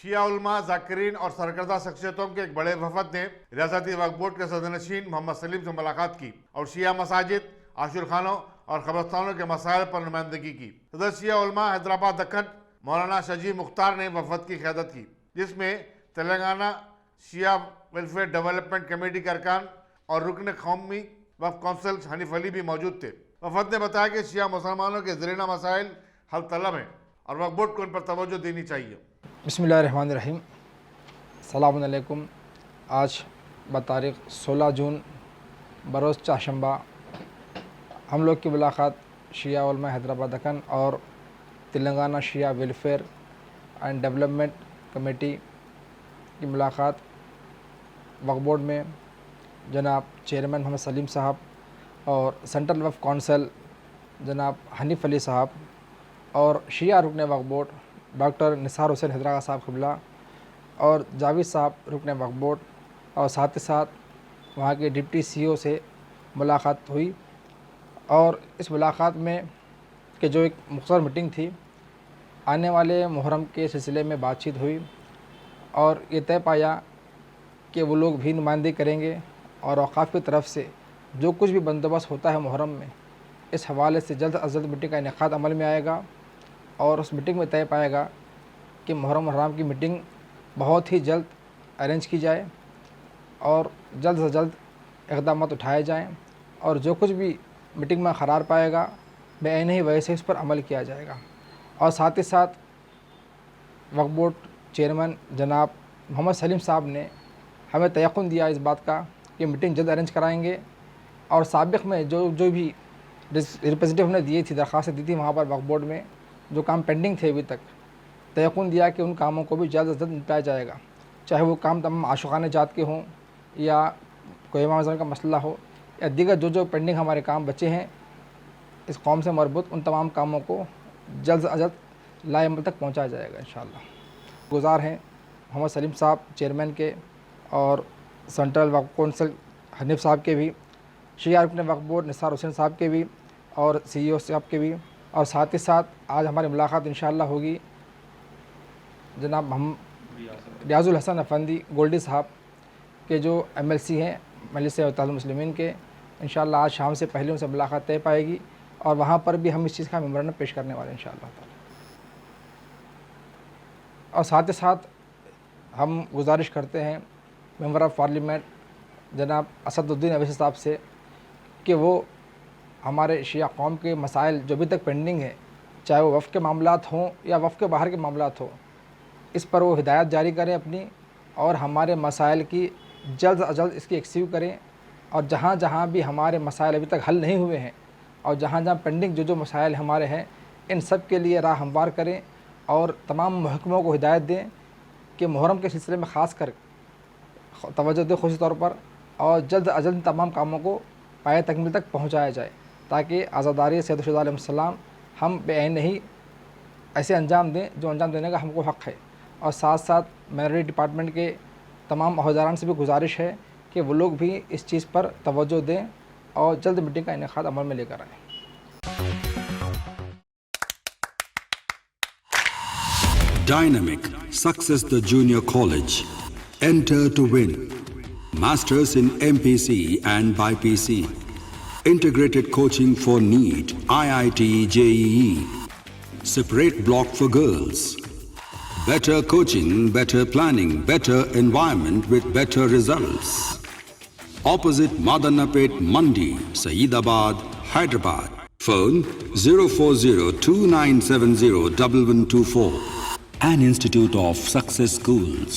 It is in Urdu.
شیعہ علماء، ذاکرین اور سرکردہ شخصیتوں کے ایک بڑے وفد نے ریاستی وقف بورڈ کے صدر نشین محمد سلیم سے ملاقات کی اور شیعہ مساجد، عاشور خانوں اور قبرستانوں کے مسائل پر نمائندگی کی۔ صدر شیعہ علماء حیدرآباد دکن مولانا شجیع مختار نے وفد کی قیادت کی، جس میں تلنگانہ شیعہ ویلفیئر ڈیولپمنٹ کمیٹی کے ارکان اور رکن قومی وقف کونسل حنیف علی بھی موجود تھے۔ وفد نے بتایا کہ شیعہ مسلمانوں کے زیرینہ مسائل حل طلب ہیں اور وقف بورڈ کو ان پر توجہ دینی چاہیے۔ بسم اللہ الرحمن الرحیم۔ السلام علیکم۔ آج بتاریخ 16 جون بروز چہارشنبہ ہم لوگ کی ملاقات شیعہ علماء حیدرآباد دکن اور تلنگانہ شیعہ ویلفیئر اینڈ ڈیولپمنٹ کمیٹی کی ملاقات وقف بورڈ میں جناب چیئرمین محمد سلیم صاحب اور سینٹرل وقف کونسل جناب حنیف علی صاحب اور شیعہ رکن وقف بورڈ ڈاکٹر نثار حسین حیدرآباد صاحب قبلہ اور جاوید صاحب رکن وقف بورڈ اور ساتھ ہی ساتھ وہاں کے ڈپٹی سی او سے ملاقات ہوئی۔ اور اس ملاقات میں کہ جو ایک مختصر میٹنگ تھی، آنے والے محرم کے سلسلے میں بات چیت ہوئی اور یہ طے پایا کہ وہ لوگ بھی نمائندگی کریں گے اور اوقاف کی طرف سے جو کچھ بھی بندوبست ہوتا ہے محرم میں، اس حوالے سے جلد از جلد میٹنگ کا انعقاد عمل میں آئے گا اور اس میٹنگ میں طے پائے گا کہ محرم الحرام کی میٹنگ بہت ہی جلد ارینج کی جائے اور جلد سے جلد اقدامات اٹھائے جائیں اور جو کچھ بھی میٹنگ میں قرار پائے گا بعین ہی ویسے اس پر عمل کیا جائے گا۔ اور ساتھ ہی ساتھ وقف بورڈ چیئرمین جناب محمد سلیم صاحب نے ہمیں تیقن دیا اس بات کا کہ میٹنگ جلد ارینج کرائیں گے اور سابق میں جو بھی ریپرزنٹیو نے دی تھی، درخواستیں دی تھی وہاں پر وقف بورڈ میں جو کام پینڈنگ تھے ابھی تک، تیقن دیا کہ ان کاموں کو بھی جلد از جلد نپٹایا جائے گا، چاہے وہ کام تمام عاشقانہ جات کے ہوں یا کوئی امام اعظم کا مسئلہ ہو یا دیگر جو پینڈنگ ہمارے کام بچے ہیں اس قوم سے مربوط، ان تمام کاموں کو جلد از جلد لائے عمل تک پہنچایا جائے گا انشاءاللہ۔ گزار ہیں محمد سلیم صاحب چیئرمین کے اور سینٹرل وقف کونسل حنیف صاحب کے بھی، شیعہ رکن وقف بورڈ نثار حسین صاحب کے بھی اور سی او صاحب کے بھی، اور ساتھ ہی ساتھ آج ہماری ملاقات انشاءاللہ ہوگی جناب ریاض الحسن افندی گولڈی صاحب کے جو ایم ایل سی ہیں مجلس اتحاد المسلمین کے، انشاءاللہ آج شام سے پہلے ان سے ملاقات طے پائے گی اور وہاں پر بھی ہم اس چیز کا میمورنڈم پیش کرنے والے ہیں انشاءاللہ تعالی۔ اور ساتھ ہی ساتھ ہم گزارش کرتے ہیں ممبر آف پارلیمنٹ جناب اسد الدین اویسی صاحب سے کہ وہ ہمارے شیعہ قوم کے مسائل جو ابھی تک پینڈنگ ہے، چاہے وہ وقف کے معاملات ہوں یا وقف کے باہر کے معاملات ہوں، اس پر وہ ہدایت جاری کریں اپنی اور ہمارے مسائل کی جلد از جلد اس کی ایکسیو کریں اور جہاں جہاں بھی ہمارے مسائل ابھی تک حل نہیں ہوئے ہیں اور جہاں جہاں پینڈنگ جو مسائل ہمارے ہیں، ان سب کے لیے راہ ہموار کریں اور تمام محکموں کو ہدایت دیں کہ محرم کے سلسلے میں خاص کر توجہ دیں خصوصی طور پر اور جلد از جلد تمام کاموں کو پایہ تکمیل تک پہنچایا جائے تاکہ عزاداری سید الشہداء علیہ السلام ہم بعین ہی ایسے انجام دیں جو انجام دینے کا ہم کو حق ہے۔ اور ساتھ ساتھ مائنرٹی ڈپارٹمنٹ کے تمام عہدیداران سے بھی گزارش ہے کہ وہ لوگ بھی اس چیز پر توجہ دیں اور جلد میٹنگ کا انعقاد عمل میں لے کر آئیں۔ Dynamic Success the Junior College. Enter to win. Masters in MPC and BPC. Integrated coaching for NEET, IIT, JEE. Separate block for girls. Better coaching, better planning, better environment with better results. Opposite Madanapet Mandi, Saeedabad, Hyderabad. Phone 04029701124. An institute of success schools.